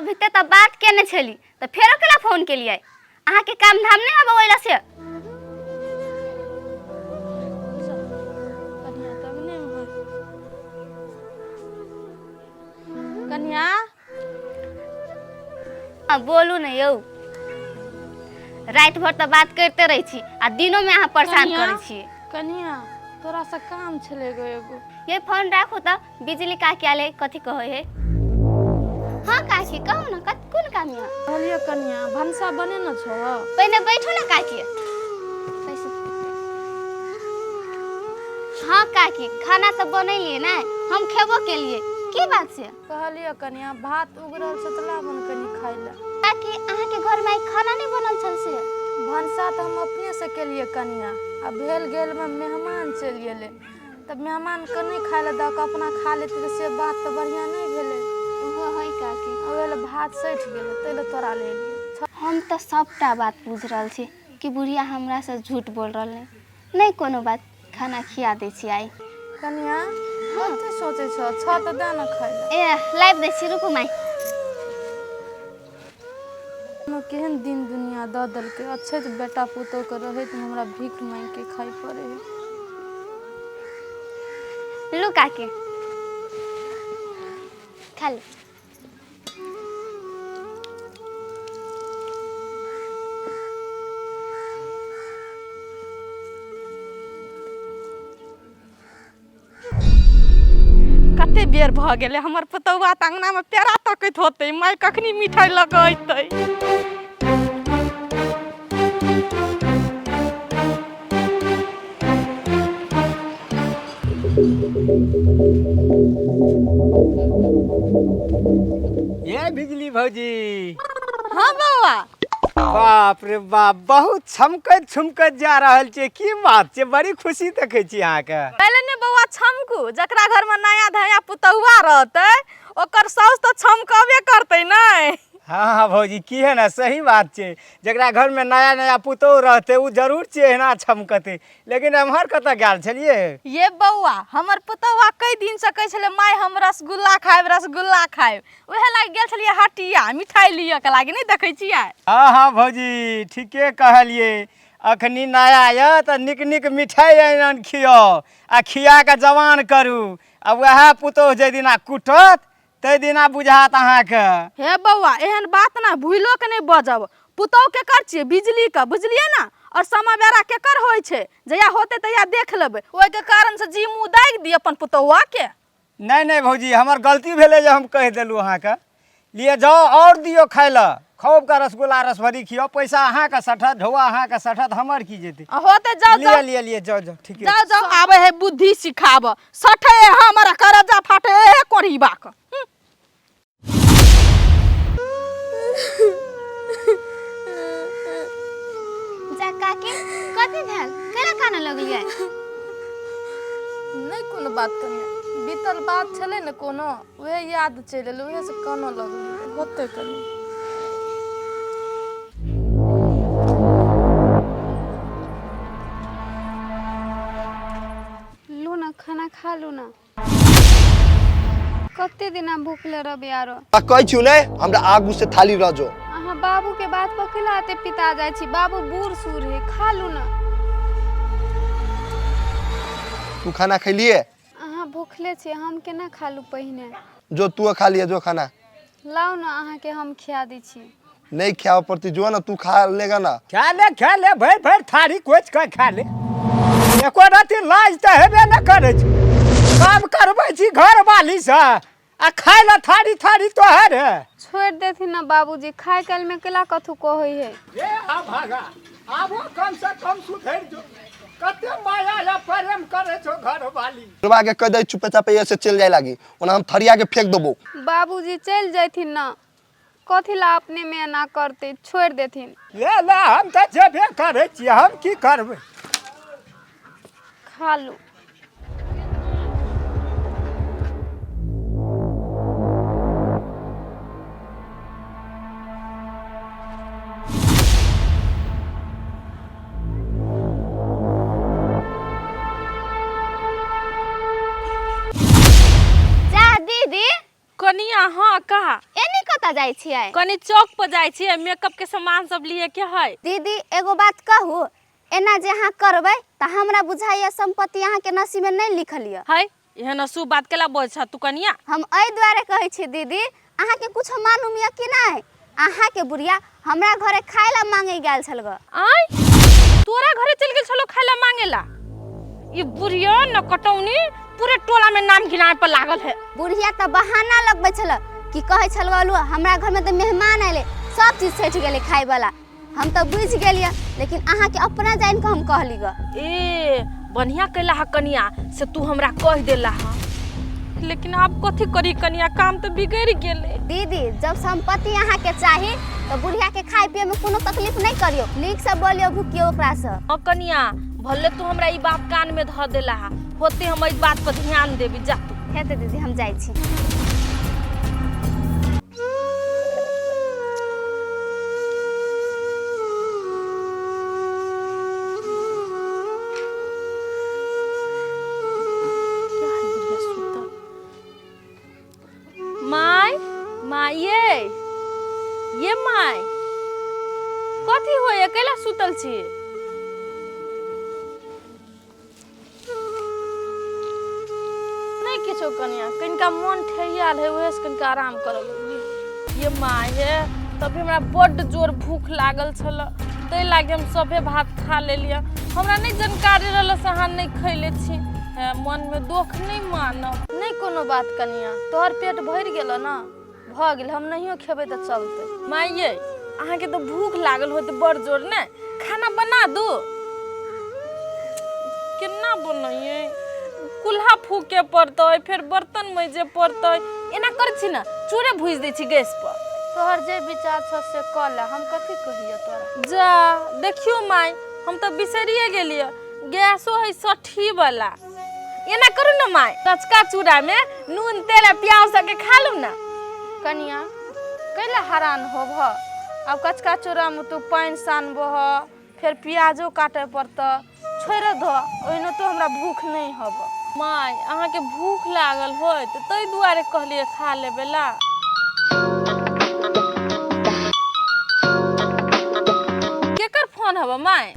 अभी तक बात केने छली तो फेरो केला फोन के लिए अहाँ के काम धाम नहीं हबे ओइला से कन्या बोलू नहीं यौ रात भर तो बात करते रही छी आ दिनों में अहाँ परेशान करे छी। कन्या तोरा से काम छले गो एगो ये फोन राखो तो बिजली का क्या ले कथी कहो है। हाँ काकी कहो ना कौन काम है। कहलिए कन्या भंसा बने न छो पहले बैठो ना काकी। हाँ काकी खाना तो बनैलिए ना हम खेबो के लिए की बात से कहलिए कन्या भात उगरल से तला बन कनी खाइला काकी अहाँ के घर में खाना नहीं बनल छल से भंसा तो हम अपने से के लिए कन्या अब भेल गेल में मेहमान चल गेले तब मेहमान के नहीं खाइला द के अपना खा लेते से बात तो बढ़िया नहीं भेले ओहो है काकी अबेले भात सठ गेले तैले तोरा ले लिए हम तो सबटा बात बुझ रहल छी कि बुढ़िया हमरा से झूठ बोल रहल नहीं कोनो बात खाना खिया दे छी आई कन्या कथि सोचे छ छ त दे न खाइला ए लाइव दे छी रुकु माई न केहन दिन दुनिया द दल के अच्छे तो बेटा पुतो के रहे त हमरा भीख मांग के खाई पड़े है लो काके खा लो कते बेर भ गेले हमर पुतौआ त अंगना में पेड़ा तकैत होते माय कखनी मिठाई लगैतै ये बिजली भौजी। हां बौआ बाप रे बाप बहुत छमकत छुमकत जा रहल छे की बात छे बड़ी खुशी देखे छी अहाँ के। पहले ने बौआ छमकू जकरा घर में नया धया पुतौआ रहतै ओकर साउस तो छमकबे करतै नै। हाँ हाँ भौजी की है ना सही बात छे जकरा घर में नया नया पुतौ रहते उ जरूर छे ना छमकते लेकिन हमहर कत गेल छलिए ये बौआ हमर पुतौआ कई दिन से कहै छले माय हम रसगुल्ला खाएब ओहे लाग गेल छलिए हटिया मिठाई लिया के लागी नहीं देखै छियै। हाँ हाँ भौजी ठीके कहलिए अखनी नया आया तो निक निक मिठाई आन खियो आ खिया के जवान करू आ वह पुतौ जे दिना कुटत ते दिना बुझात अहाँ के। हे बौआ एहन बात ना भूलो के नहीं बजब पुतौ के कर छिए बिजली का बुझलिए ना और समय बेरा के कर होय छे जया होते तया देख लेबे ओय के कारण से जी मुंह दाग दी अपन पुतौआ के। नहीं नहीं भौजी हमर गलती भेले जे हम कह देलू अहाँ के लिए जाओ और दियो खाइला खूब का रसगुल्ला रसभरी खियो पैसा अहाँ के सठत ढौआ अहाँ के सठत हमर की जेते होते जाओ जाओ लिए जाओ जाओ ठीक है जाओ जाओ आबे है बुद्धि सिखाब सठे हमरा करजा फाटे कोरीबा क जा काकी कथी भेल केला खाना लगलिए नहीं कोनो बात करिए बीतल बात छले न कोनो वह याद चले वह से कानो लगल होते कनी लो ना खाना खा लो ना कते दिना भूखले रहबे आरो कहै छियौ ने हमरा आगू से थाली रह जो अहाँ बाबू के बात पर खिलाते पिता जाय छी बाबू बूढ़ सूढ़ है खा लो ना तू खाना खैलिए अहाँ भूखले छी हम केना खा लू पहिने जो तू खा लिए जो खाना लाओ ना अहाँ के हम खिया दै छी नहीं खाओ पड़ती जो ना तू खा लेगा ना खा ले भर भर थारी कोच के खा ले एको रति लाज त हेबे न करे छी काम करबै छी घर वाली से आ खाइ ला थारी थारी तो है छोड़ देथिन ना बाबूजी खाए काल में केला कथु कहै है ए आ भागा आबो कम से कम सुधर जो कते माया या प्रेम करे छो घर वाली रुबा के कह दे चुपे चापे ऐसे चल जाए लागी ओना हम थरिया के फेंक देबो बाबूजी चल जैथिन ना कथी ला अपने में ना करते छोड़ देथिन ले ला हम त जेबे करे छी हम की करबै खा लो कनिया हाँ कहा एनी कतऽ जाइ छियै? कनी चौक पर जाइ छियै, मेकअप के सामान सब लिए के है। दीदी एगो बात कहू, एना जे अहाँ करबै तऽ हमरा बुझाइए संपत्ति अहाँके नसीब में नहीं लिखल यऽ। है एहन असु बात केला बोल छ तू कनिया? हम एहि दुआरे कहै छी दीदी, अहाँके कुछ मालूम यऽ कि नहीं? अहाँके बुढ़िया हमरा घरे खाए ला मांगे गेल छल ग। आय तोरा घरे चल गेल छलो खाए ला मांगेला? ई बुढ़िया न कटौनी पूरे टोला में नाम गिनाए पर लागल है। बुढ़िया त बहाना लगबै छल कि कहै छल गलु हमरा घर में त मेहमान आइले, सब चीज सैठ गेले खाए वाला। हम तो बुझ गेलिए, लेकिन अहाँके अपना जान के हम कहली ग। ए बढ़िया कैला ह कनिया से तू हमरा कह देला ह, लेकिन अब कथी करी कनिया, काम तो बिगड़ गेले। दीदी जब संपत्ति अहाँके चाही तो बुढ़िया के खाए पिए में कोनो तकलीफ नहीं करियो, नीक से बोलियो, भूकियो ओकरा से। कनिया भले तू हमरा ई बात कान में ध देला ह, होते हम ई बात पर ध्यान देबी। जा तू। हेते दीदी हम जाइ छी। माय माय ये माय कथी होय, अकेला सुतल छी? नहीं किछो कनिया, कनिका मन ठेहियाल है, वही से कनिका आराम करल। ये माय है तभी हमरा बड्ड जोर भूख लागल छल, तै लागे हम सबे भात खा लेलिए। हमरा नहीं जानकारी रहल से अहाँ नहीं खैले छी, मन में दुख नहीं मानब। नहीं कोनो बात कनिया, तोहर पेट भर गेल ना, भ गेल, हम नहियो खेबै त चलते। माये अहाँ के तो भूख लागल होते बड़ जोर ने, खाना बना दू? केना बनाइए, कुल्हा फूके पड़तै, फिर बर्तन मजे पड़तै, एना कर छी ना, चूरे भूज दै छी गैस पर। तोहर जे विचार छ से क ले, हम कथी कहिए तोरा। जा देखियो माय, हम तो बिसरिए गेलिए, गैसो है 60 वाला। एना करू ना माय, कचका चूड़ा में नून तेल प्याज सके खा लू ना। कनिया कैला हैरान होब, अब कचका चूड़ा में तू पानी सानबह, फिर प्याजो काटे पड़त, छोड़ दो, ओहिनो तो हमरा भूख नहीं हब। माय अहाँ के भूख लागल होय त तै दुआरे कहलिए खा लेबे ला। केकर फोन हब माय?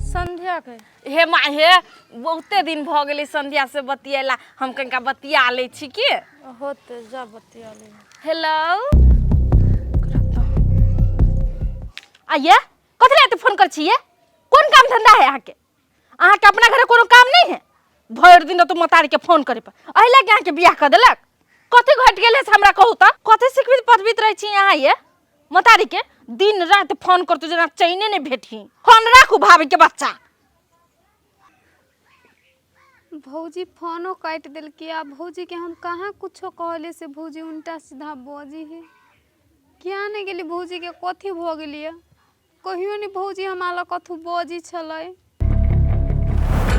संध्या के। हे माय हे बहुते दिन भ गेलै संध्या से बतियाला, हम कनिका बतिया ले छी की? होते जा बतिया ले। हेलो आइए, कथी लाते फोन कर छिए? कोन काम धंधा है अहाँ के? अहाँ के अपना घरे कोनो काम नहीं है? भर दिन तो मतारी के फोन करे पर अहिला के अहाँ के बियाह कर देलक। कथी घट गेले से हमरा कहू त? कथी सिखबित पथबित रह छी अहाँ ये मतारी के? दिन रात फोन करतो जना चैने ने भेटी। फोन राखू भाभी के बच्चा। भौजी फोनो काट दिल के, आ भौजी के हम कहाँ कुछो कहले से भौजी उल्टा सीधा बोजी है। क्या नहीं गेली भौजी के कथी भ गेलिए, कहियो नहीं भौजी हमारा कथू बोजी छलै।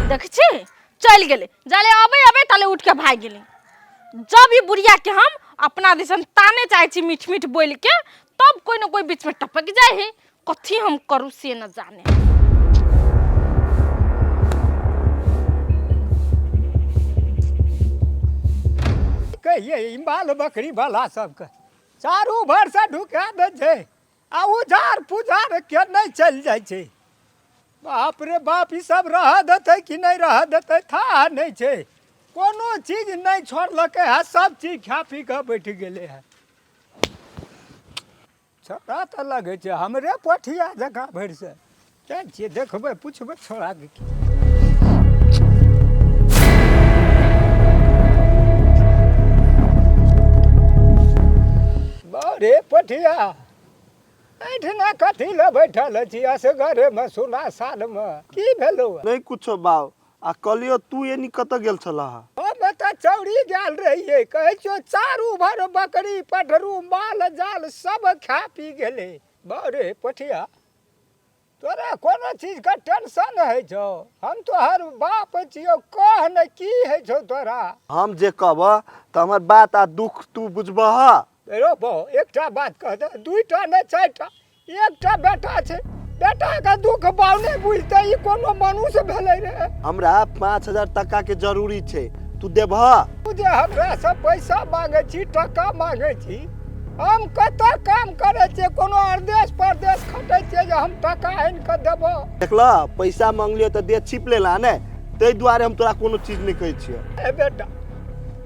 देख छी चल गेले, जाले अबे अबे ताले उठ के भाग गेले। जब ये बुढ़िया के हम अपना दिसन ताने चाहे छी मीठ मीठ बोल के, तब कोई ना कोई बीच में टपक जाए है। कथी हम करू से न जाने। कहिए बाल बकरी भला सबके चारू भर से ढुका दे छै, आ उजार पुजार के नहीं चल जाए छै। बाप रे बाप, ई सब रह देते कि नहीं रह देते था नहीं छै। कोनो चीज नहीं छोड़लके है, सब चीज खा पी के बैठ गेले है। छोड़ा तो लगे छै हमरे पोठिया जगह भर से। चल छिए देखबे पूछबे छोड़ा के। रे पठिया ऐठना कथी ले बैठल छी असगरे में सुना साल में? की भेलो? नहीं कुछो बाव, आ कलियो तू एनी कत गेल छला? हम त चौड़ी गेल रहिए, कहै छो चारू भर बकरी पठरू माल जाल सब खा पी गेले। बरे पठिया तोरा कोनो चीज का टेंशन है छो? हम तो हर बाप छियो, कह न की है छो तोरा? हम जे कहब त हमर बात आ दुख तू बुझबह। रो बो एकटा बात कह दे, दुईटा ने चारटा, एकटा बेटा छे, बेटा का दुख बावने बुझते, ई कोनो मनुष्य भेलै रे? हमरा 5000 टका के जरूरी छे, तू देबह? तू जे हमरा से पैसा मांगे छी, टका मांगे छी, हम कतऽ काम करै छियै कोनो अर्देश परदेश खटै छियै जे हम टका आनि कऽ देबो। देखला पैसा मांगलियो तो दे छिप लेला ने, ताहि दुआरे हम तोरा कोनो चीज नहीं कहै छियै। ए बेटा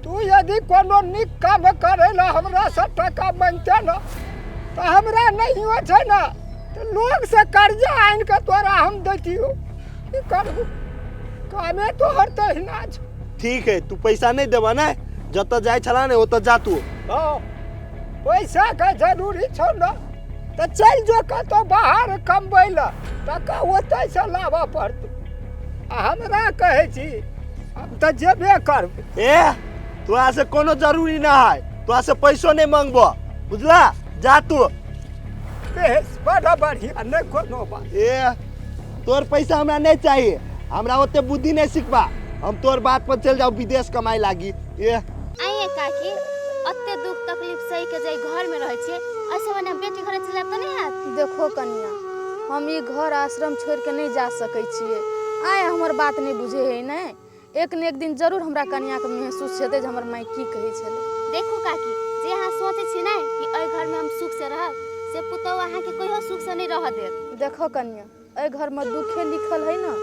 तू यदि कोनो नीक काम करै ला हमरा से टका मांगते न तो हमरा नहीं हो छै न तो लोग से कर्जा आनि कऽ तोरा हम दैतियो। की करबू कामे तोहर तहिना छौ। ठीक है, तू पैसा नहीं देबा ने, जत जाय छला ने ओत जा तू। हाँ पैसा का जरूरी छौ न तो चल जो कतौ बाहर कमबै ला, टका ओतै से लाबऽ पड़तौ। आ हमरा कहै छी हम तऽ जेबे करबै। ए तोरा से कोनो जरूरी ना है, तोरा से पैसो नहीं मांगबो, बुझला? जा तू। बेस बड़ा बढ़िया नहीं कोनो बात। ए तोर पैसा हमरा नहीं चाहिए, हमरा ओते बुद्धि नहीं सिखबा। हम तोर बात पर चल जाओ विदेश कमाई लागी। ए आइए काकी अत्ते दुख तकलीफ सही के जाई घर में रहे छे, ऐसे बने बेटी घर चला तो नहीं हाथ। देखो कन्या, हम ये घर आश्रम छोड़ के नहीं जा सकै छिए। आए हमर बात नहीं बुझे है ने, एक न एक दिन जरूर हमरा कन्या के महसूस हेतै जे हमर माई की कहै छले। देखो काकी जे अहाँ सोचे छी ना कि एहि घर में हम सुख से रहब, से पुतौ अहाँ के कहियो सुख से नहीं रह देत। देखो कन्या, एहि घर में दुखे लिखल है ना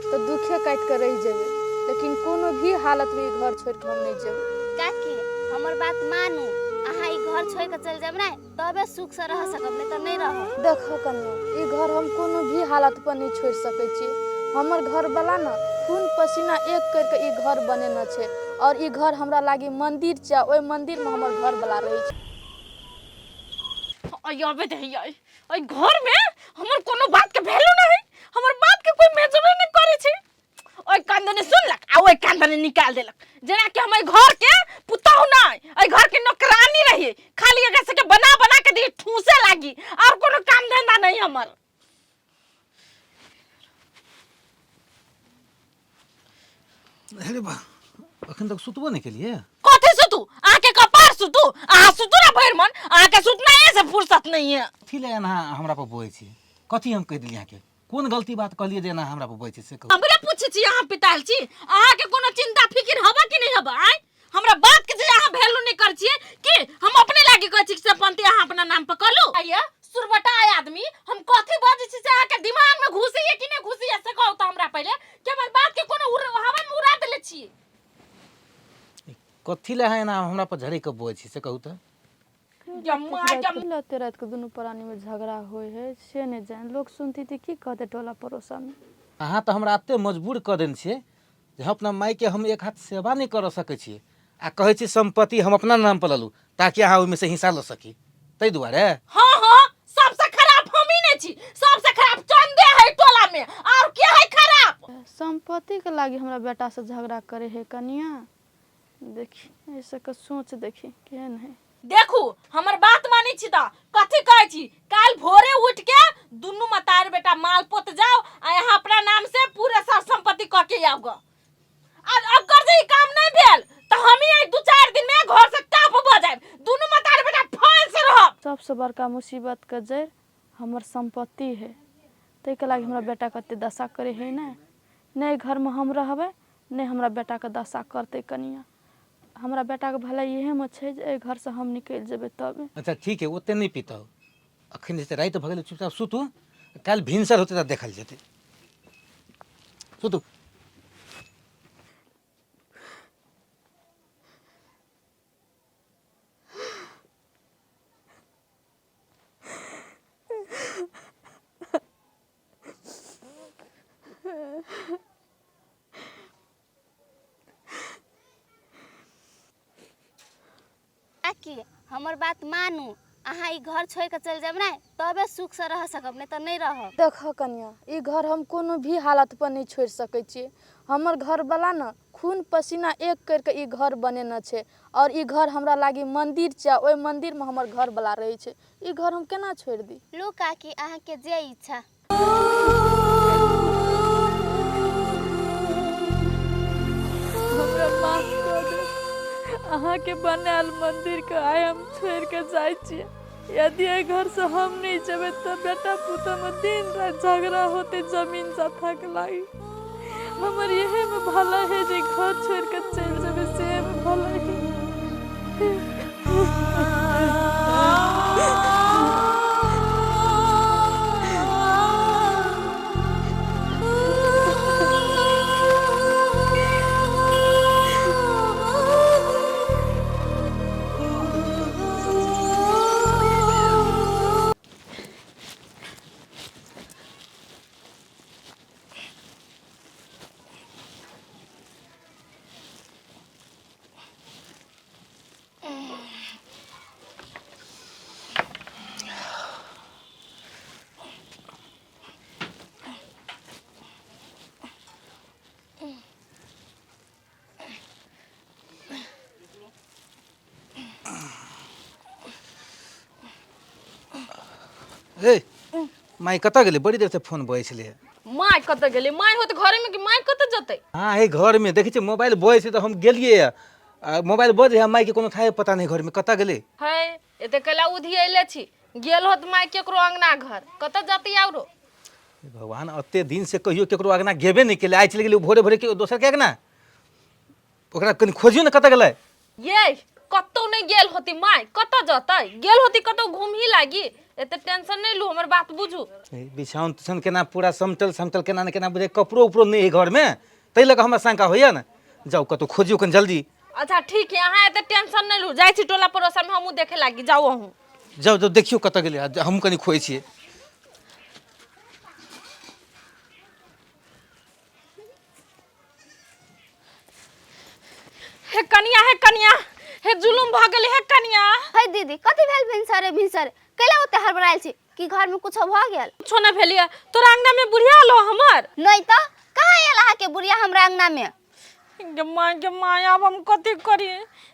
तो दुखे काट के रह जेबे, लेकिन कोनो भी हालत में ये घर छोड़ के हम नहीं जेबे। काकी हमर बात मानू, अहाँ ई घर छोड़ के चल जाब ना तबे सुख से रह सकब, नहीं तो नहीं रह। देखो कन्या, ये घर हम कोनो भी हालत पर नहीं छोड़ सकै छी। हमर घर वाला ना खून पसीना एक करके ई घर बने न छे, और ई घर हमरा लागी मंदिर छे, ओइ मंदिर में हमर घर वाला रहे छे। अबे दहिया ओइ घर में हमर कोनो बात के वैल्यू नहीं, हमर बात के कोई मेजर नहीं करे छे। ओइ कांदने सुनलक आ ओइ कांदने निकाल देलक, जेना कि हमर घर के पुतौ नहीं, ओइ घर के नौकरानी रही, खाली एकरा से के बना बना के दी ठूसे लागी, और कोनो काम धंधा नहीं हमर। अरे बा अखन तक सुतबो नहीं केलिए? कथि सुतू? आके कपार सुतू, आ सुतू ना भैर मन, आके सुतना है से फुर्सत नहीं है। कथी ले ना हमरा पर बोए छी? कथी हम कह दिली यहाँ के? कौन गलती बात कहलिए जे ना हमरा पर बोए छी से कहू। हमरे पूछे छी अहाँ पिताल छी, अहाँ के कोनो चिंता फिकिर हबा कि नहीं हबा? आय हमरा बात के जे अहाँ वैल्यू नहीं कर छिए कि हम अपने लागी कहै छी से पंती अहाँ अपना नाम पर कर लू। आइए सुरबटा आय आदमी, हम कथि बाजै छी से अहाँ के दिमाग में घुसी है कि नहीं घुसी है से कहू त हमरा पहले कि हमर बात के कोनो हवा में उड़ा देले छी। कथी ले है ना हमरा पर झड़े के बोए छी से कहू त? लते रात के दोनों प्राणी में झगड़ा होय है से नहीं जान, लोग सुनती थी की कहते टोला पड़ोसा में। अहाँ तो हमरा अते मजबूर कर देन छिए जे अपना माई के हम एक हाथ सेवा नहीं कर सकै छी, आ कहै छी संपत्ति हम अपना नाम पर ललू ताकि अहाँ ओइमे से हिस्सा ल सकी, तै दुआरे। हां हां सबसे खराब हम ही नहीं छी, सबसे खराब चंदे है टोला में, और क्या है खराब? संपत्ति के लागी हमरा बेटा से झगड़ा करे है कन्या। देखी ऐसे का सोच देखी केहन है। देखू हमर बात मानी छी त कथि कहै छी, काल भोरे उठ के दुनु मतार बेटा माल पोत जाओ आ यहाँ अपना नाम से पूरे सब संपत्ति क के आउ ग। अगर जे काम नहीं भेल त हम ही 2-4 दिन में घर से टाप भ जाब, दुनु मतार बेटा फाइल से रहब। सबसे बड़का मुसीबत के जड़ हमर संपत्ति है, तै के लागी हमरा बेटा कते दशा करे है ना, नहीं घर में हम रहबे नहीं हमरा बेटा के दशा करते कनिया। हमरा बेटा के भला इहे में छै जे घर से हम निकल जेबे तबे। अच्छा ठीक है, ओते नहीं पीता अखन जैसे रात भ गेल, चुपचाप सुतू, काल भिनसर होते त देखल जेते। सुतू। काकी हमर बात मानू, अहाँ ई घर छोड़ के चल जाब ना तबे सुख से रह सकब, नहीं तो नहीं रह। देखो कन्या, ई घर हम कोनो भी हालत पर नहीं छोड़ सकै छी। हमर घर वाला ना खून पसीना एक करके ई घर बने न छे, और ई घर हमरा लागी मंदिर छे, ओइ मंदिर में हमर घर वाला रहे छे। ई घर हम केना छोड़ दी? लो काकी अहाँ के जे इच्छा। हमरा माफ कर दे, अहाँ के बनाल मंदिर के आय हम छोड़ के जाय छी। यदि ए घर से हम नहीं जेबे तो बेटा पुता में दिन रात झगड़ा होते जमीन जथा के लागी। हमर यही में भला है जे घर छोड़ के चल जेबे से में भला है। ए माई कतऽ गेलै बड़ी देर से फोन बजै छलै। माय कतऽ गेलै? माय होत घरे में कि माय कतऽ जतै? हाँ है घर में देखै छियै मोबाइल बजै छै तऽ हम गेलियै मोबाइल बजै है माई के कोनो थाहे पता नहीं घर में कतऽ गेलै। है एते कला उधी अइले छी, गेल होत माय केकरो अंगना घर, कतऽ जतै औरो? भगवान अते दिन से कहियो केकरो अगना गेबे नहीं केले, आइ चलि गेलै भोरे भोरे के दोसर के अगना। ओकरा कनि खोजियो ने कतऽ गेलै। ये कतौ नहीं गेल होती माय, कतऽ जतै? गेल होती कतौ घूमही लागी। एते टेंशन नहीं लू, हमर बात बुझू। बिछाउन तिछाउन केना पूरा समटल समटल केना ने केना बुझे कपड़ो उपड़ो नहीं है घर में, तै लऽ कऽ हमरा शंका होइया ने। जाओ कतौ खोजियो कनि जल्दी। अच्छा ठीक है, अहाँ एते टेंशन नहीं लू, जाइ छी टोला पड़ोसा में हमहूँ देखे लागी, जाओ अहूँ। जाओ जाओ देखियो कतऽ गेलै, हम कनि खोजै छियै। हे कनिया हे जुलुम भ गेलै हे कनिया। है दीदी कथी भेल भिनसरे कैला ओते हड़बड़ाइल छी कि घर में कुछ भ गेल? कुछो नहीं भेलिए, तोरा अंगना में बुढ़िया लो हमर। नहीं तो कहाँ आयल अहाँ के बुढ़िया हमरा अंगना में? गे माय अब हम कथी करी?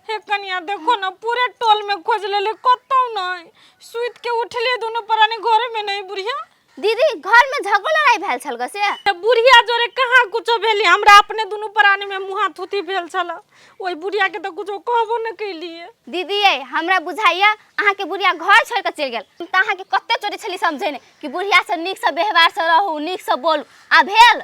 हे कनिया देखो ना पूरे टोल में खोज लेले कतौ नहीं, सुइत के उठले दोनों परानी घर में नहीं बुढ़िया। दीदी घर में झगड़ा लड़ाई भेल छल से? बुढ़िया जोरे कहाँ कुछो भेली, हमरा अपने दोनों परानी में मुहा थुथी भेल छल, ओई बुढ़िया के तो कुछो कहबो न कैलिए। दीदी ये हमरा बुझाइया अहाँ के बुढ़िया घर छोड़ के चल गेल, त अहाँ के कत्ते चोरी छली समझे ने कि बुढ़िया से नीक से व्यवहार से रहू, नीक से बोलू, आ भेल?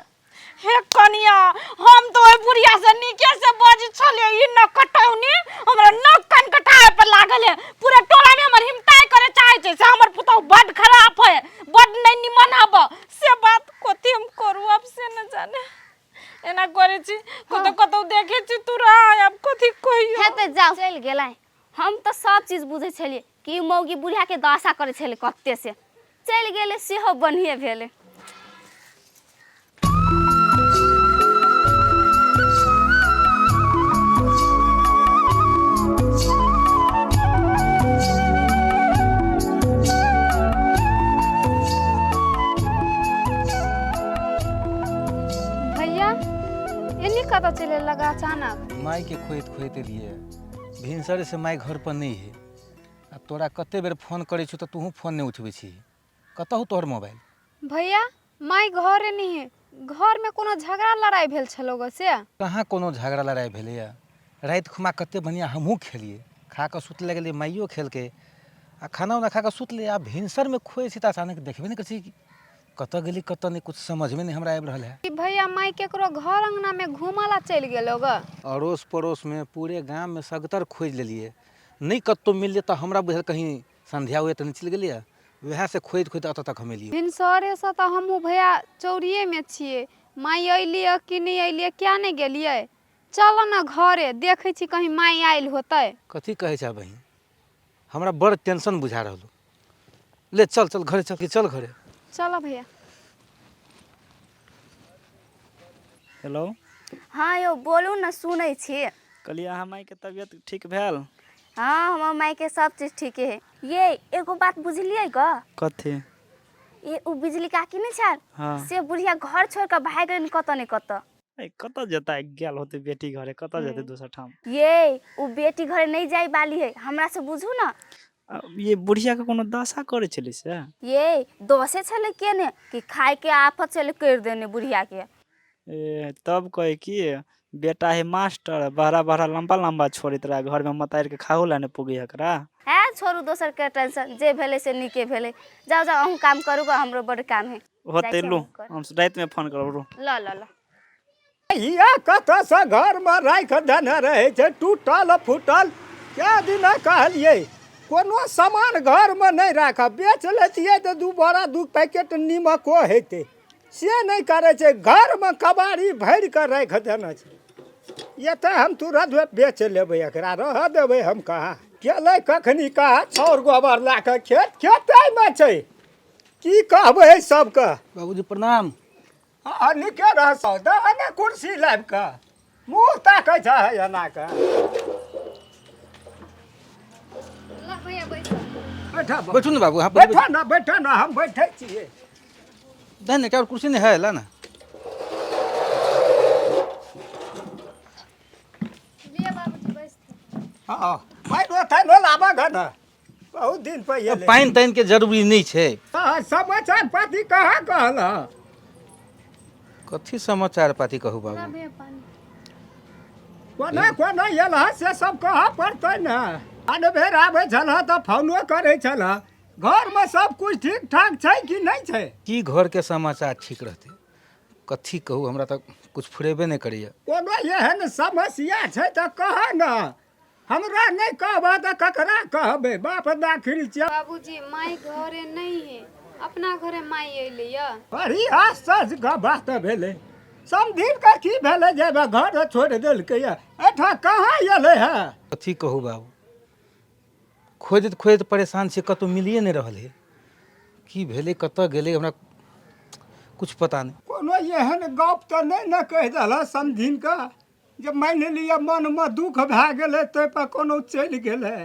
हे कनिया हम तो ओई बुढ़िया से नीके से बाजी छले, ई न कटौनी हमरा नक कान कटाए पर लागल है। पूरा टोला में हमर हिमताई करे चाहे छै से हमर पुतौ बड खराब है, बड नहीं निमन हब से बात कथि हम करू अब से न जाने। एना करे छी कतौ देखे छी तोरा, अब कथि कहियो। हे त जाओ चल गेलै, हम तो सब चीज बुझे छलिए कि मौगी बुढ़िया के दशा करे छले कत्ते से, चल गेले सेहो बढ़िए भेले। कतऽ चले लगा अचानक? माई के खोजत खोजत एलियै, भिनसर से माई घर पर नहीं है। आ तोरा कते बेर फोन करे छु त तूहू फोन नहीं उठबै छी, कतहु तोहर मोबाइल? भैया माई घरे नहीं है, घर में कोनो झगड़ा लड़ाई भेल छलो ग से? कहाँ कोनो झगड़ा लड़ाई भेलैया, रात खुमा कते बढ़िया हमहूँ खेलिए, खा कऽ सुत लगलिए, माइयो खेलके आ खाना उना खा कऽ सुत ले। आ भिनसर में खोए छी त अचानक देखबे नहीं कर कतऽ गेली कतऽ नहीं, कुछ समझ में नहीं हमरा आबि रहल है। भैया माई केकरो घर अंगना में घूमला चल गेलो ग? अड़ोस पड़ोस में पूरे गांव में सगतर खोज लेलिए, नहीं कत्तो मिल तो हमरा बुझल कहीं संध्या हुए तो निकल गेलिए, वह से खोज खोज अत तक हम एलिए। भिनसरे से तो हमहू भैया चौरिये में छिए, माई अइलिए कि नहीं अइलिए क्या नहीं गेलिए? चल न घरे देखे छी कहीं माई आइल होतै। कथी कहे छ बहिन, हमरा बड़ टेंशन बुझा रहलो। ले चल चल घरे, चल घरे। चलो भैया। हेलो हाँ यो बोलू न, सुनै छी। कहलिए अहाँ माई के तबियत ठीक भेल? हाँ हमर माई के सब चीज ठीक है। ये एगो बात बुझलिए ग? कथी? ये उ बिजली काकी नहीं छल, हाँ से बुढ़िया घर छोड़ के भाग गई कतऽ नहीं कतऽ। कतऽ जता गेल होते बेटी घरे, कतऽ जते दूसरा ठाम? ये उ बेटी घरे नहीं जाई बाली है, हमरा से बुझू ना। ये बुढ़िया के कोनो दशा करे छले से? ये दोसे छले के ने कि खाए के आफत चले कर देने बुढ़िया के। तब कहे कि बेटा है मास्टर, बहरा बहरा लंबा लंबा छोड़ित रहा, घर में मतार के खाहू ला ने पुगी एकरा। है छोड़ू दोसर के टेंशन, जे भेले से निके भेले। जाओ जाओ अहूँ काम करू, हमरो बड़ काम है। होते लो हम रात में फोन करब। ल ल ल या कतऽ से घर में राख देने रहे छै टूटल फूटल, क्या दिन कहलिए कोनो सामान घर में नहीं राख, बेच लेतिए तो 2 बोरा 2 पैकेट नीमको हेते, से नहीं करे छै। घर में कबाड़ी भर के राख देने छै, ये तो हम तुरंत बेच लेबै, एकरा रह देबै हम कहाँ। गेलै कखनी कहा छौर गोबर ला के खेते में छै, की कहबै सबके। बाबूजी प्रणाम। हाँ निके रह सौ दहने कुर्सी लाबि के मुँह ताकै छ एना के। बैठा बैठू ना बाबू, बैठा ना हम बैठे छिए। दहने क्या कुर्सी नहीं है, ला ना। हाँ बैठो थानो लाबा घन बहुत दिन पहले पानि तानि के जरूरी नहीं छै। समाचार पाती कहाँ कहला? कथी समाचार पाती कहू बाबू? कोना कोना एलह से सब कहऽ पड़तै ने। आने बेर आबै छलह तऽ फोनो करै छलह। घरमे सब कुछ ठीक ठाक छै कि नहीं छै? की घर के समाचार ठीक रहते? कथी कहू, हमरा तक कुछ फुरेबे नहीं करैया। कोनो एहन समस्या छै तऽ कह न। हमरा नहीं कहबह तऽ ककरा कहबै? बाप दाखिल छै। बाबूजी माई घरे नहीं है, अपना घरे माई अइले या। बड़ी आश्चर्य का बात भेलै। समझिन का की भेलै जे घर छोड़ देलकै? एठा कहाँ एलै है? कथी कहू बाबू, खोजत खोजत परेशान छी, कतौ मिलिए नहीं रहल है। की भेलै, कतऽ गेलै, हमरा कुछ पता नहीं। कोनो एहन गप तऽ नहीं न कहि देलह समझिन का जे मान लिअ मन में दुख भए गेलै तै पर कोनो चलि गेलै?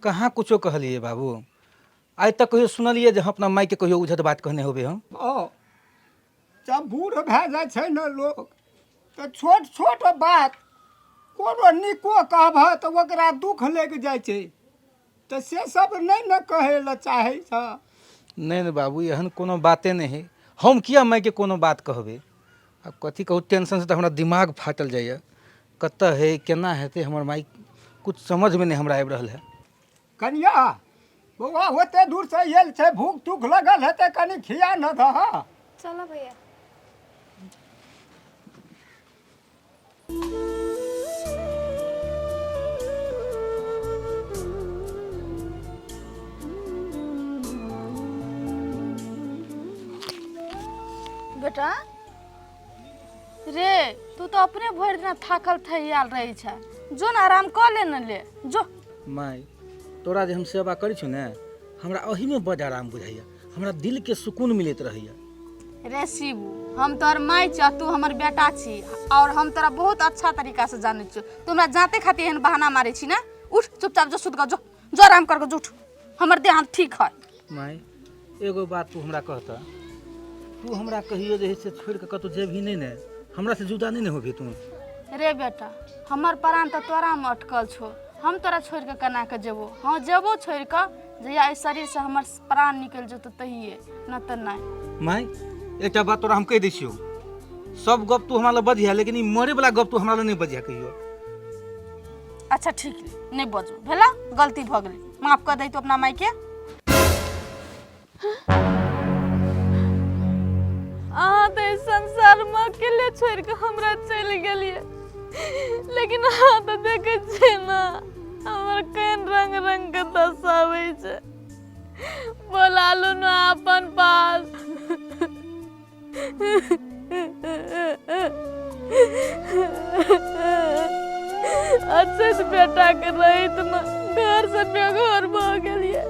कहाँ कुछो कहलिए बाबू। आइ तक कहियो सुनलिए जे हम अपना माई के कहियो उझट बात कहने होबे हम? ओ जब बूढ़ भए जाइ छै न लोग तऽ छोट छोट बात कोनो निको कहबह तऽ ओकरा दुख लागि जाइ छै। तऽ से सब नहीं न कहै लए चाहै छ। नहीं नहीं बाबू, एहन कोनो बाते नहीं है। हम किया माई के कोनो बात कहबे? अब कथी कहू, टेंशन से तो हमरा दिमाग फाटल जाइए। कतऽ है, केना हेतै हमर माई, कुछ समझ में नहीं हमरा आबि रहल है। कनिया बौआ ओते दूर से आयल छै, भूख तूख लगल हेतै, कनी खिया न दह। चलो भैया। बेटा रे, तू तो अपने भरि दिन थाकल थैयाल रही छै, जो न आराम कर ले न ले जो। माई तोरा जे हम सेवा करै छी ने, हमरा अही में बड़ आराम बुझाइया, हमरा दिल के सुकून मिलत रहैया। रे शिबू, हम तोहर माई छ, तू हमर बेटा छी, और हम तोरा बहुत अच्छा तरीका से जानै छी। तू हमरा जाते खातिर एहन बहाना मारै छी ना। उठ चुपचाप जो, सुत जो, जो आराम कर जो, उठ। हमर देह हाथ ठीक है। माई एगो बात तू हमरा कहता, तू हमरा कहियो जे है से छोड़ के कतौ जेबही नहीं ने, हमरा से जुदा नहीं ने होबी तू? रे बेटा, हमर प्राण तो तोरा में अटकल छो, हम तोरा छोड़ के केना के जेबो? हाँ जेबो छोड़ के, जहिया इस शरीर से हमर प्राण निकल जेतो तहिए, न त नहीं। माई एकटा बात तोरा हम कह दै छियो, सब गप तू हमरा लग बजिया, लेकिन ई मरे वाला गप तू हमरा लग नहीं बजिया कहियो। अच्छा ठीक है, नहीं बजो, भेला गलती भ गेलै, माफ कर दे तू अपना माई के। अहाँ तो इस संसार में अकेले छोड़ के हमरा चल गेलिए, लेकिन अहाँ तो देखे छे ना हमर केहन रंग रंग के दशावे छे। बोला लो ना अपन पास। अच्छे से बेटा के रहित न घर से बेघर भ गेलिए।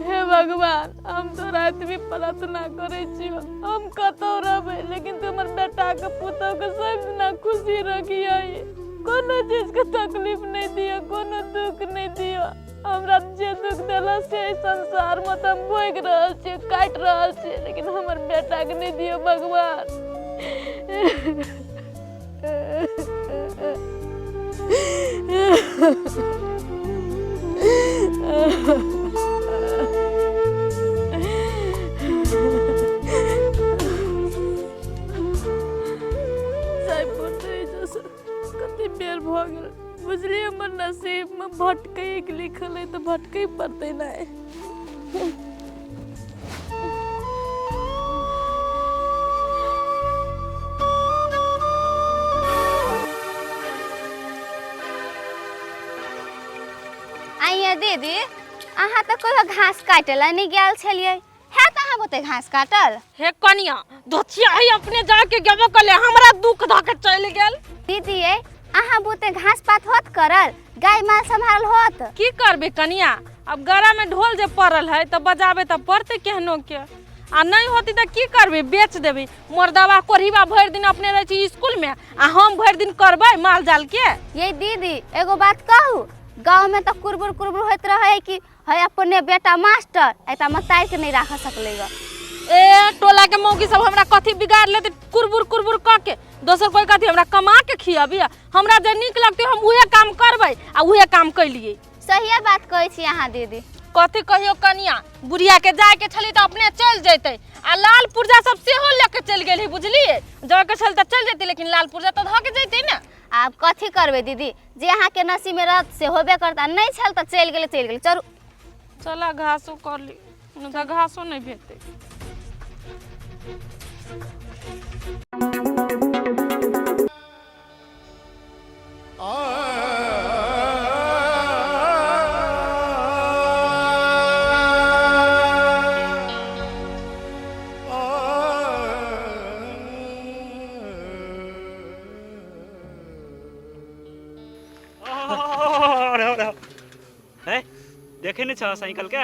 हे भगवान, हम तो रात भी प्रार्थना करे छियो, हम कतौ रहबै, लेकिन तुम्हार बेटा के पुतौ के सब दिना खुशी रखिए, कोनो चीज के तकलीफ नहीं दियो, कोनो दुख नहीं दियो। हमरा जे दुख देला से संसार में तो हम भोग रहल छी, काट रहल छी, लेकिन हमर बेटा के नहीं दियो भगवान। कते बेर भ गेल, बुझलिए हमर नसीब में भटकै के लिखल है तो भटकै पड़ते नहीं। आइए दीदी, अहाँ तो कोई घास काटे ला नहीं गेल छलिए, है त अहाँ बोते घास काटल? हे कनिया धोतिया है अपने जाके गेबो कले, हमरा दुख धके चल गेल। दीदी अहाँ बोते घास पात होत करल, गाय माल संभाल होत? की करबे कनिया, अब गरा में ढोल जे पड़ल है तो बजाबे तो पड़ते केहनो के, आ नहीं होती तो की करबे, बेच देबे। मर्दवा कोरिबा भर दिन अपने रह छी स्कूल में, आ हम भर दिन करबे माल जाल के। ये दीदी एगो बात कहू, गांव में तो कुरबुर कुरबुर होत रहे कि है अपने बेटा मास्टर, एता मतार के नहीं राख सकलेगा। ए टोला के मौगी सब हमरा कथी बिगाड़ लेते कुरबुर कुरबुर क के, दोसर कोई कथी हमरा कमा के खियाबिया। हमरा जे नीक लगते हम उहे काम करबै, आ उहे काम कैलिए। सही बात कहै छी अहाँ दीदी। कथी कहियो कनिया बुढ़िया के जाए के छली तो अपने चल जैते आ लाल पुर्जा सब सेहो लेके चल गेली बुझलिए जाए के छल तो चल जैते लेकिन लाल पुर्जा तो धऽ के जैते ना। आब कथी करबै दीदी, जे अहाँके नसीब में रहत से होबे करता, नहीं छल तो चल गेलै चलू। चला घासो कर ली, तो घासो नहीं भेटते। देखे नहीं छा साइकिल के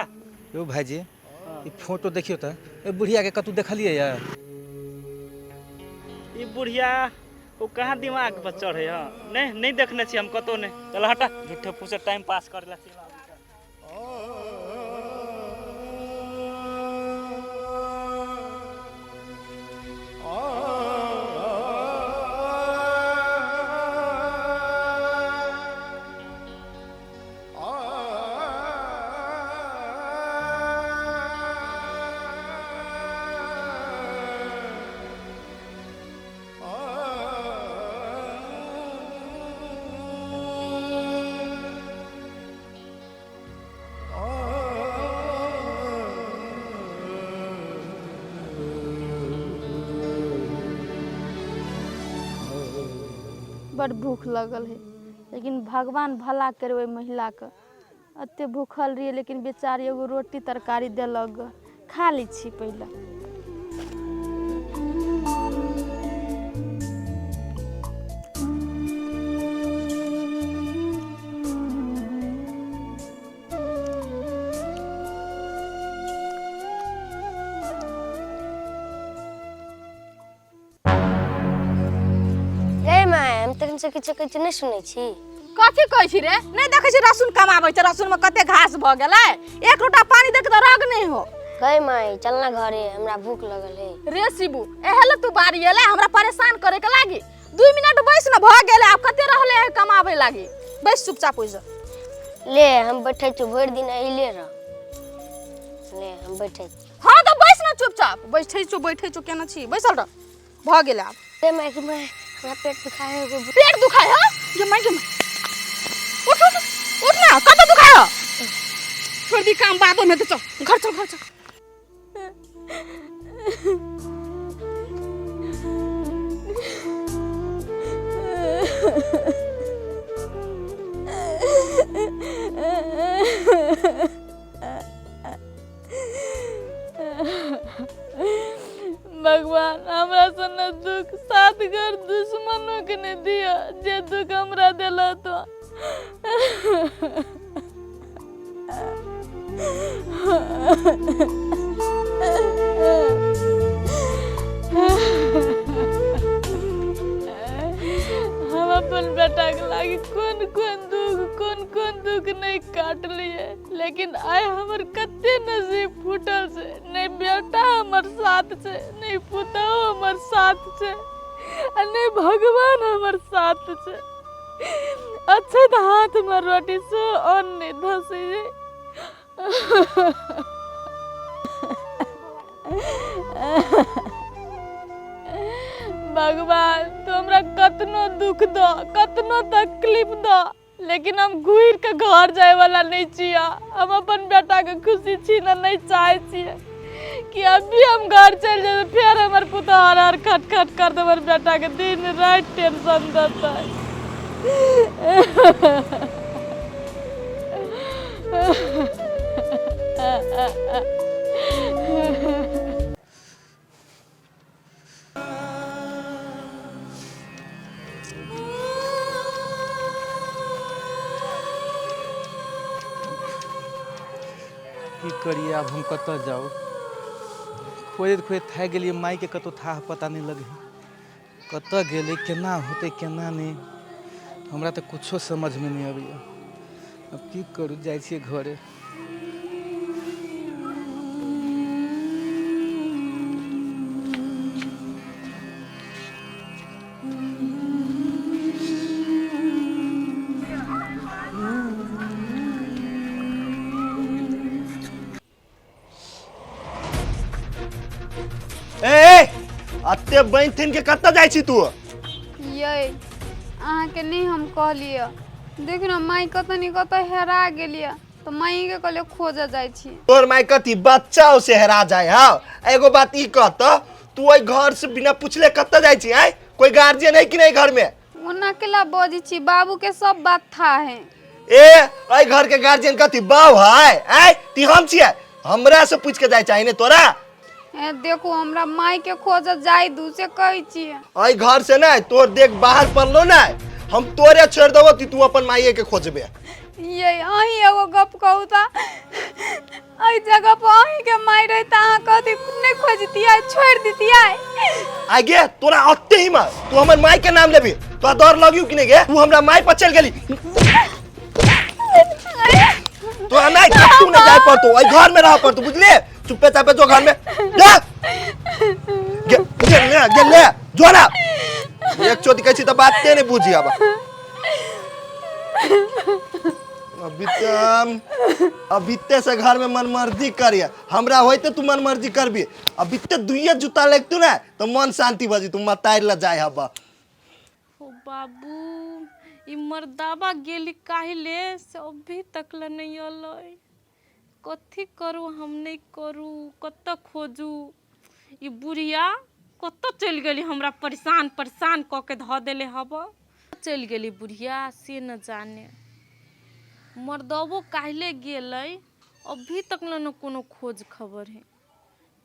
यो भाईजी ये फोटो देखियो तो ए बुढ़िया के कतू देखलिए यार। ये बुढ़िया वो कहाँ दिमाग पर चढ़े है नहीं देखने छी हम कतो नहीं। चल हटा झूठे पूछे टाइम पास कर ला। बड़ भूख लगल है, लेकिन भगवान भला करे महिला के। अते भूखल रही लेकिन बेचारी एगो रोटी तरकारी देलक, खा ली छी पहले। किछु नहीं सुनै छी। कथी कहै छी रे? नहीं देखै छी रसुन कमाबै छै, रसुन में कते घास भ गेलै, एक लोटा पानी देख त रग नहीं हो। गई माई चलना घरे, हमरा भूख लगल है। रे शिबू एहल तू बारी एले हमरा परेशान करे के लागी। 2 मिनट बैस न भ गेलै, अब कते रहले है कमाबै लागी। बैस चुपचाप हो जा। ले हम बैठे छु भर दिन अइले रह। ले हम बैठे। हां तो बैस न चुपचाप। बैठे छु केना छी? बैसल रह। भ गेलै अब। ए माई के माई हमरा पेट दुखाए है। पेट दुखाए है? ये माई उठ ना, कत दुखाए है? छोड़ दी काम बादों में, तो चल घर चल। भगवान हमरा सन दुख सात घर दुश्मनों के ने दिया, जे दुख हमरा देला तो। हम अपन बेटा के लागी कौन दुख नहीं काट लिए, लेकिन आय हमर कते नसीब फूटल से। नहीं बेटा हमर साथ से, नहीं पुतौ हमर साथ से, नहीं भगवान हमर साथ से। अच्छा तो हाथ में रोटी सो अन्य धसे। भगवान तो हमरा कतनो दुख दो, कतनो तकलीफ दो, लेकिन हम घुर के घर जाए वाला नहीं छिया। हम अपन बेटा के खुशी छीना नहीं चाहे छिए कि अभी हम घर चल जाए फिर हमर पुता हर खट कर दे। हमर बेटा के दिन रात टेंशन देता है। की करिए अब हम कत जाओ? खोजत थाक गेलिए, माई के कतो था पता नहीं लगे कत गेले, केना होते केना नहीं, हमरा तो कुछो समझ में नहीं आबैया। अब की करू, जाय छिए घरे। अत्ते बहन के कत्ता जाइ छी तू? ये अहाँके नहीं हम कहलिए देख ना माई कतनी कत हेरा गेलिए तो माई के कहले खोजे जाइ छी। तोर माई कथी बच्चा से हेरा जाए? हाँ एगो बात ई कहत तू ओइ घर से बिना पूछले कत्ता जाइ छी? आय कोई गार्जियन है कि नहीं घर में? ओना केला बजी छी, बाबू के सब बात था है। ए ओइ घर के गार्जियन कथी बाऊ है? आय ती हम छिए, हमरा से पूछ के जाय चाहिए ने तोरा। ए देखो हमरा माई के खोजे जाय दू से कहै छी। ओइ घर से ना तोर देख बाहर पड़लो ना, हम तोरे छोड़ देबो तू अपन माई के खोजबे। ये अही एगो गप कहू ता अई जगह पर अही के माई रहता अहाँ कथी नहीं खोजतिया छोड़ दितिया। आगे तोरा अत्ते ही मार तू हमर माई के नाम लेबी तो डर लगियो कि नहीं गे? तू हमरा माई पर चल गेली तो नहीं तू नहीं जाय पर तू ओइ घर में रह पर तू बुझले? चुप्पे चापे जो घर में जा गेल ले जो ना एक चोटी कैसी तो बात ते नहीं बुझी। अब अभी से घर में मनमर्जी करिए, हमरा होते तू मनमर्जी करबी। अभी दुइये जूता लेक तू ना तो मन शांति बजी तू मतार ला जाए। हब ओ बाबू ई मर्दाबा गेली काहिले से अभी तक ल नहीं अलै। कथी करू हम नहीं करू, कत खोजू? ई बुढ़िया कत चल गेली हमरा परेशान परेशान क के ध देले। हब चल गेली बुढ़िया से न जाने। मर्दबो काहिले गेलै अभी तक न कोनो खोज खबर है।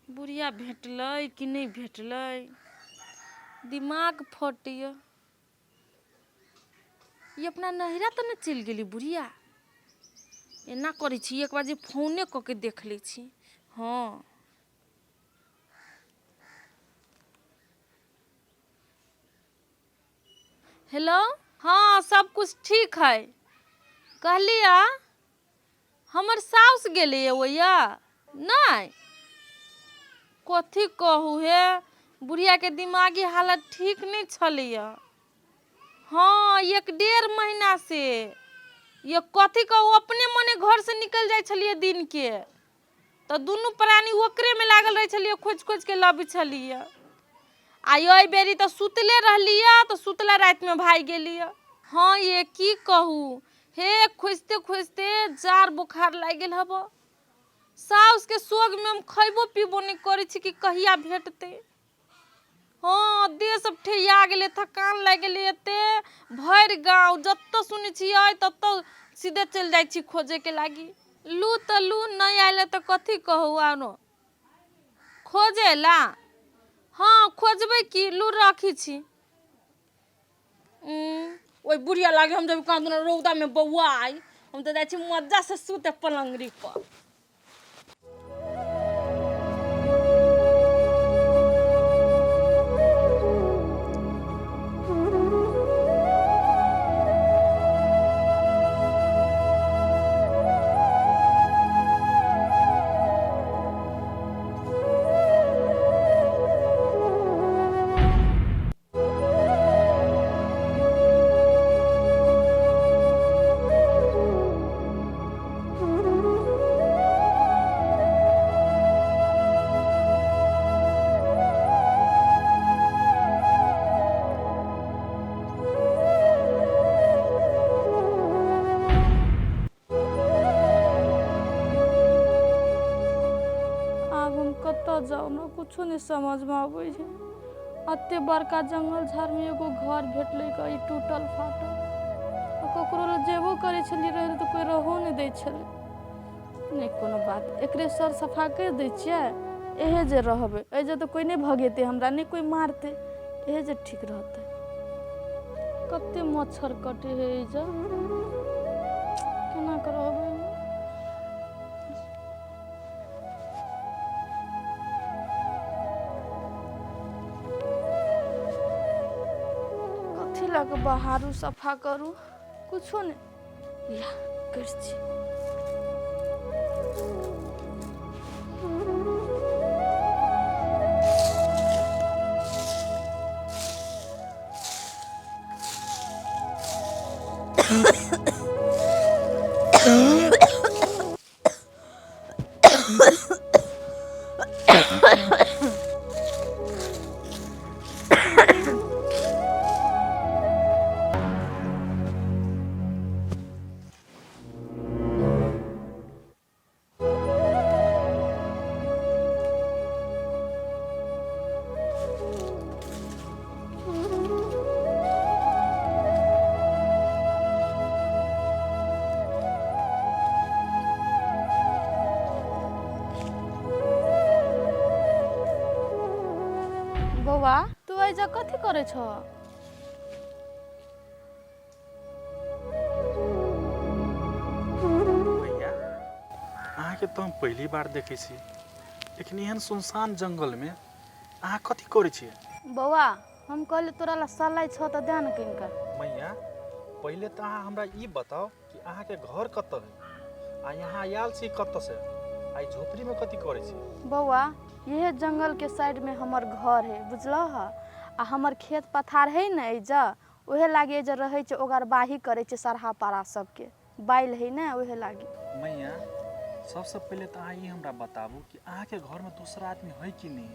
बुढ़िया भेटलै कि नहीं भेटलै, दिमाग फटिया। ये अपना नहिरा तो न चल गेली बुढ़िया? एना करै छी एक बार जे फोने क के देख लै छी। हाँ हेलो, हाँ सब कुछ ठीक है। कहलिया हमर साउस गेले ओया नहीं कथी कहू हे, बुढ़िया के दिमागी हालत ठीक नहीं छलिया। हाँ 1.5 महीना से ये कथी कहू अपने मने घर से निकल जाय छलिए दिन के तो दुनू प्राणी ओकरे में लागल रहे छलिए, खोज खोज के लबी छलिए। आ बेरी तो सुतले रहलिए तो सुतला रात में भाग गेलिए। हाँ ये की कहू हे, खोजते खोजते जार बुखार लाग गेल। हब साउस के सोग में हम खैबो पीबो नहीं करे छी कि कहिया भेटते। हाँ देह सब ठेया गेले, थकान लाग गेले एते। भर गाँव जत सुने छियै तत सीधे चल जाय छी खोजे के लागी। लू तो लू नहीं आइले तो कथी कहू आनो खोजे ला। हाँ खोजबे की लू रखी छी। ओई बुढ़िया लागे हम जब कांदन रौदा में बौआ आई हम तो जाय छी मजा से सूते पलंगरी पर। जाओ हमरा कुछो नहीं समझ में आवे है। अत्ते बड़का जंगल झाड़ में एगो घर भेटले का ई टूटल फाटल ककरो ल जेबो करे छली रहे तो कोई रहो नहीं दै छले। नहीं कोनो बात एकरे सर सफा कर दै छियै, एहे जे रहबे ए जे तो कोई नहीं भगेते हमरा, नहीं कोई मारते, एहे जे ठीक रहते। कत्ते मच्छर कटे है ए जे केना करबे। लग बाहर सफा करू कुछो नहीं या कर छी। एजा कथी करे छ? भैया अहाँ के तो हम पहली बार देखे छी, लेकिन एहन सुनसान जंगल में अहाँ कथी करे छी? बौआ हम कहले तोरा ला सलाई छ त दे न किनका। मैया पहले तो अहाँ हमरा ई बताओ कि अहाँ के घर कतऽ है आ यहाँ आयल छी कतऽ से? आई झोपड़ी में कथी करे छी? बौआ यह जंगल के साइड में हमर घर है, बुझलो ह। आ हमर खेत पथार है न एजा, ओहे लागी एजा रहे छै, ओगरबाही करे छै सरहा पारा सबके बाइल है न, ओहे लागी। मैया सबसे पहले तो अहाँ ई हमरा बताबू कि अहाँ के घर में दूसरा आदमी है कि नहीं?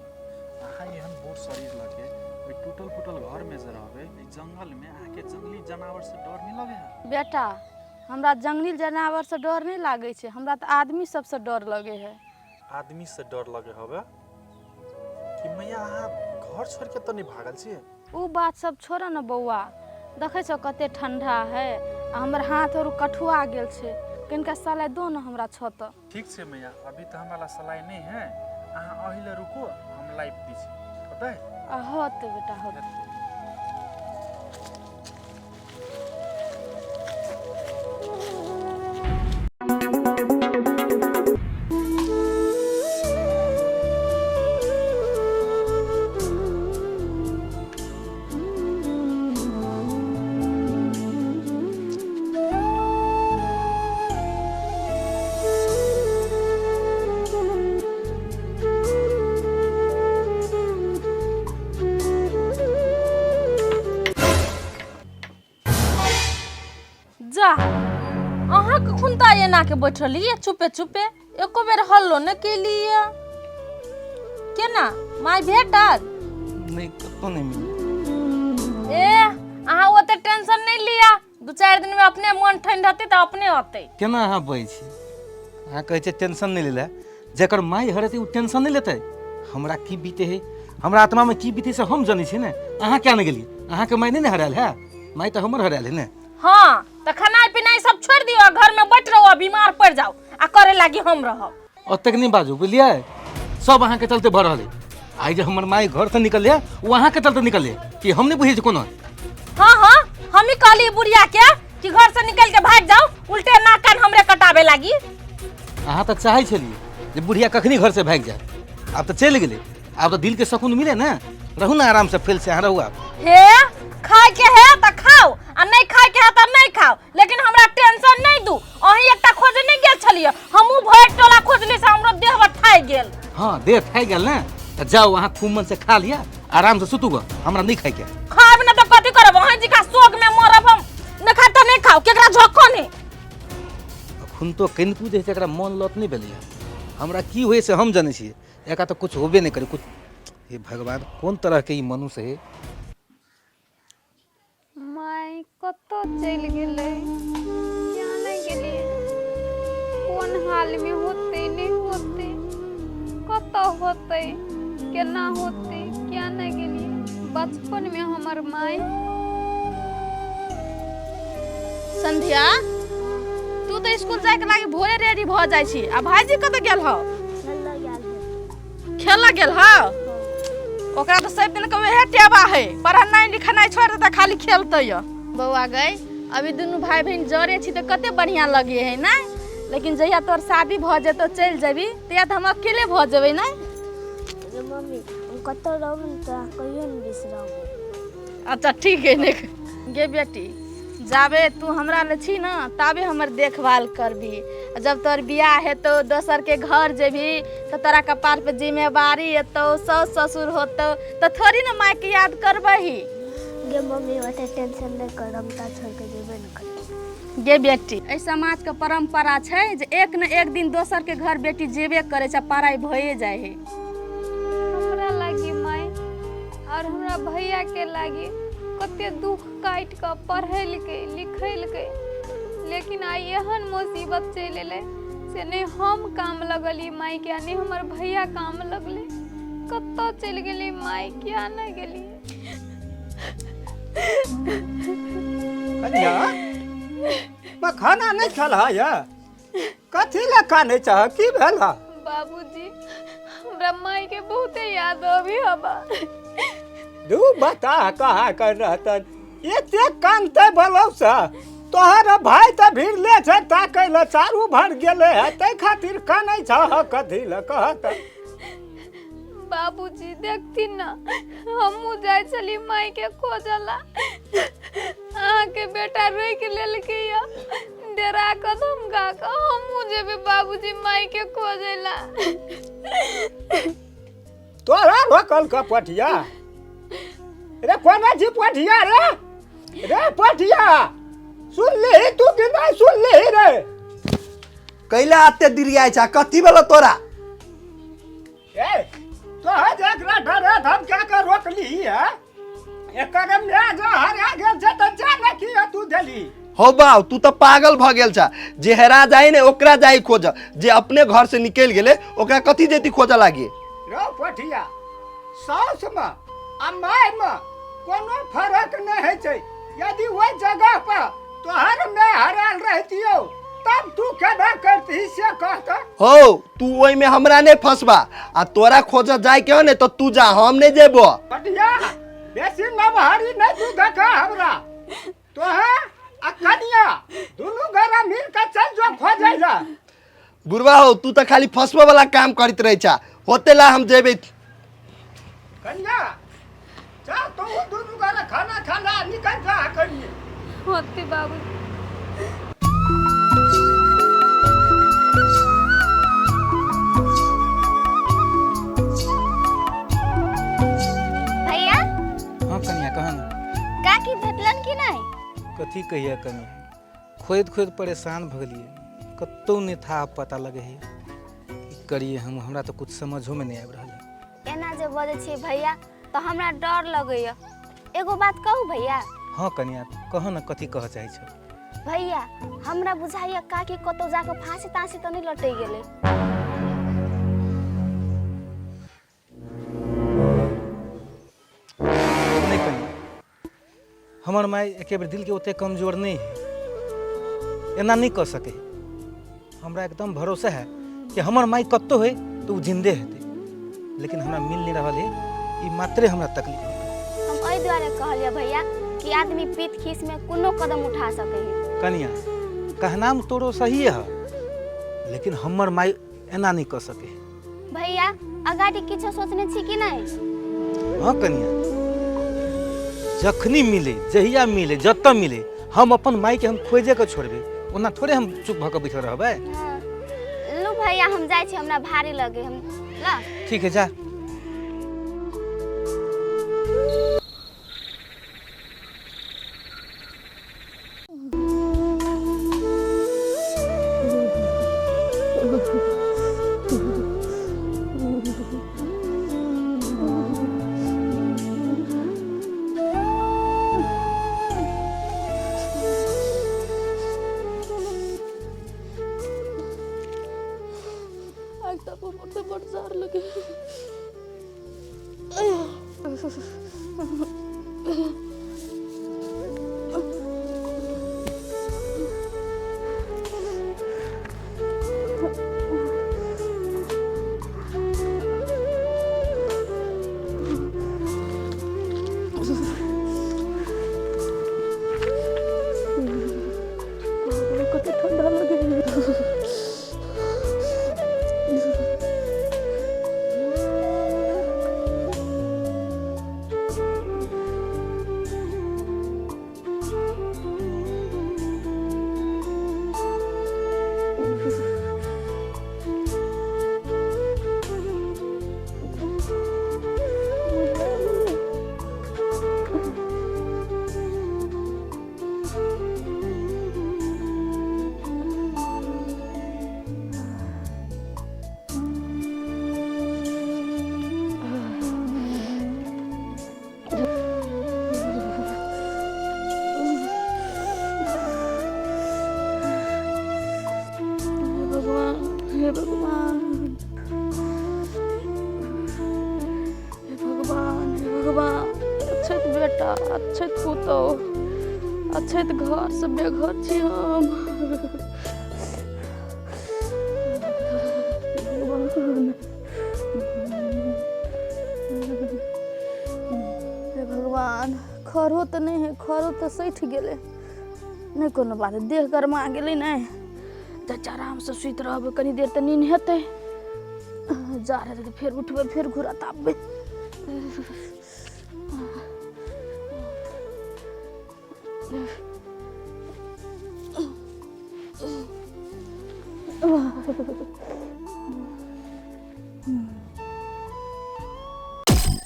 अहाँ एहन बूढ़ शरीर लगे ओइ टूटल फूटल घर में जे रहबे, ई जंगल में अहाँ के जंगली जानवर से डर नहीं लगे है? बेटा हमरा जंगली जानवर से डर नहीं लागे छै, हमरा तो आदमी सब से डर लगे है। आदमी से डर लगे हवे कि मैया अहाँ घर छोड़ के तो नहीं भागल छी? उ बात सब छोड़ न बौआ, देखे छो कते ठंडा है, हमर हाथ और कठुआ गेल छै, किनका सलाइ दो न हमरा छत। ठीक से मैया, अभी तो हमारा सलाई नहीं है, अहाँ अहिले रुको, हम लाइव दी छी, पता है? होते बेटा होते। जा अहाँ कखन ता एना के बैठलिए चुपे चुपे, एको बेर हल्लो न केलिए? केना माय भेटल? नहीं कतो नहीं मिली। ए अहाँ ओते टेंशन नहीं लिया, 2-4 दिन में अपने मन ठंड होते तो अपने होते। केना अहाँ बहै छी? अहाँ कहै छै टेंशन नहीं लेला, जेकर माय हरते उ टेंशन नहीं लेतै? हमरा की बीते है, हमरा आत्मा में की बीते से हम जानै छी ने। अहाँ क्या न गेली? अहाँ के माय नहीं हरायल है, माय तो हमर हरायल है ने। हाँ तो खाना पीना सब छोड़ दियो, घर में बैठ रहो, बीमार पड़ जाओ आ करे लागी हम रहो। ओतक नहीं बाजू, बुझलिए? सब अहाँ के चलते भर रहले। आई जे हमर माय घर से निकल वो अहाँ के चलते निकल कि हम नहीं बुझे कोनो? हाँ हाँ हम ही कहली बुढ़िया के कि घर से निकल के भाग जाओ, उल्टे नाक कान हमरे कटावे लागी। अहाँ तो चाहे छलिए जे बुढ़िया कखनी घर से भाग जाए, अब तो चल गेले, अब तो दिल के सुकून मिले ना, रहू ना आराम से, फेल से अहाँ रहू। आप हे खाए के है तो खाओ आ नहीं खाए के है तो नहीं खाओ, लेकिन हमरा टेंशन नहीं दू। अही एकटा खोजे नहीं गेल छलिए, हमहू भर टोला खोजली से हमरो देह बठाई गेल। हाँ देह खाई गेल ना, तो जाओ वहाँ खूब मन से खा लिया, आराम से सुतूगा, हमरा नहीं खाई के। खाब ना तो कथी करब, अही जी का शोक में मरब हम। न खा तो नहीं खाओ, केकरा झक्को नहीं। अखुन तो कनिकू जे एकरा मन लत नहीं भेलै, हमरा की होय से हम जाने छियै, एका तो कुछ होबे नहीं करे कुछ। हे भगवान कौन तरह के ई मनुष्य है? माय कतो चल गेले, जाने गेलिए कौन हाल में होते नहीं होते, कतो होते केना होते, क्या न गेलिए बचपन में हमर माय। संध्या तू तो स्कूल जाए के लागी भोरे रेडी भ जाय छी, आ भाईजी कत गेल हो? खेला गेल हो? ओकरा तो सब दिन के वहे टेबा है, पढ़नाई लिखनाई छोड़ दे त खाली खेलते य। बौआ गई अभी दुनू भाई बहन जरे छी तो कते बढ़िया लगे है ना, लेकिन जहिया तोर शादी भ जेतो चल जेबी तहिया तो हम अकेले भ जेबै ना। मम्मी हम कत रहब त कहियो नहीं बिसरब। अच्छा ठीक है ने गे बेटी, जाबे तू हमरा ले छी ना ताबे हमर देखभाल करबी, जब तोर बियाह है तो दोसर के घर जेबी तो तोरा कपार पे जिम्मेवारी एतो, सास ससुर होतो तो थोड़ी ना माँ के याद करबही। गे मम्मी ओते टेंशन नहीं कर, हम ता छोड़ के जेबे न करब। गे बेटी ए समाज के परंपरा छै जे एक न एक दिन दोसर के घर बेटी जेबे करे छै, पढ़ाई भए जाए है। हमरा लागी माय और हमरा भैया के लागी कते दुख काट के पढ़ेलकै लिखेलकै, लेकिन आई एहन मुसीबत चल एले से नहीं हम काम लगली माई के, नहीं हमर भैया काम लगले। कत्तो चल गेली माई, क्या न गेली? कन्या मैं खाना नहीं खा या कथी ला खाने चाह की भेला? बाबूजी हमरा माई के बहुते याद अभी हबा। दू बता कहा कर रहतन एते कानते बोलो सा तोहर भाई त भिड़ले छै ताकै ल चारू भर गेले है तै खातिर कानै छ कथी ल कहत बाबूजी देखती ना हमू जाय छली माई के खोजला अहाँ के बेटा रोई के लेलकै या डेरा कदम गा के हमू जेबे बाबूजी माई के खोजला तोरा रोकल का पटिया रे कोना जी पटिया रे पटिया सुन ले तू कि नहीं सुन ले रे कैला आते दिरिया छा कथी बोलो तोरा ए तो है एकरा डरे हम क्या कर रोक ली है एकर में जो हरा गेल छै त जाने की तू देली हो बाऊ तू तो पागल भ गेल छा जे हेरा जाए ने ओकरा जाई खोज जे अपने घर से निकल गेले ओकरा कथी जेती खोज लागी रो पठिया साउस में आ माय में कोनो फर्क नहीं है छै यदि ओई जगह पर तोहर में हराल रहतियो तब तू केना करती से कहता हो तू ओई में हमरा ने फसबा आ तोरा खोज जाए के हो ने तो तू जा हम नहीं जेबो पटिया बेसी नबहारी नहीं तू देखा हमरा तो है आ कनिया दोनों घरा मिल के चल जो खोजैला बुढ़वा हो तू तो खाली फसबा वाला काम करत रहे छा होते ला हम जेबे कनिया जा तू दोनों घरा खाना खाना निकल जा करिए होती बाबू भैया हाँ कनिया कह ना का की भेटलन कि नहीं कथी कहिया कनिया खोद खोद परेशान भ गेलिए कतौ नहीं था पता लगे है की करिए हम हमरा तो कुछ समझो में नहीं आबि रहल है एना जे बजे छी भैया तो हमरा डर लगैया एगो बात कहू भैया हाँ कनिया कह ना कथी कह चाहे छ भैया हमरा बुझाइया का कि कतौ जाके फांसी तांसी तो नहीं लटै गेले नहीं कनिया हमर माय एके बेर दिल के ओते कमजोर नहीं है एना नहीं कह सके हमरा एकदम भरोसा है कि हमर माय कत्तो है तो जिंदे हेते लेकिन हमरा मिल नहीं रहल है ई मात्रे हमरा तकलीफ है हम एहि दुआरे कहलिया भैया कि आदमी पीत खीस में कोनो कदम उठा सके है कनिया कहनाम तोरो सही है लेकिन हमर माय एना नहीं कह सके भैया अगाड़ी किछो सोचने छी कि नहीं हाँ कनिया जखनी मिले जहिया मिले जत मिले हम अपन माई के हम खोजे के छोड़बे ओना थोड़े हम चुप भ के बैठल रहबे हाँ। लो भैया हम जाय छी हमरा भारी लगे हम ला ठीक है जा अच्छत बेटा अच्छत पुतो अच्छत घर से बेघर छी हम खरो तो नहीं है, खरो तो सैठ गेले। नहीं कोनो बात, देह गरमा गेलै नहीं तो आराम से सुत रहबै, कनी देर तो नींद हेतै। जा रहे तो फिर उठबै, फिर घूरा तापबै।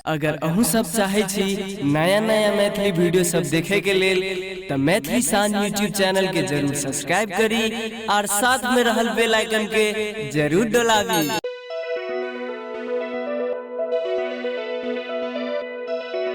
अगर अहूँ सब चाहे छी नया नया मैथिली वीडियो सब देखे के लेल तो मैथिली साँझ यूट्यूब चैनल के जरूर सब्सक्राइब करी और साथ में रहल बेल आइकन के जरूर दबावी।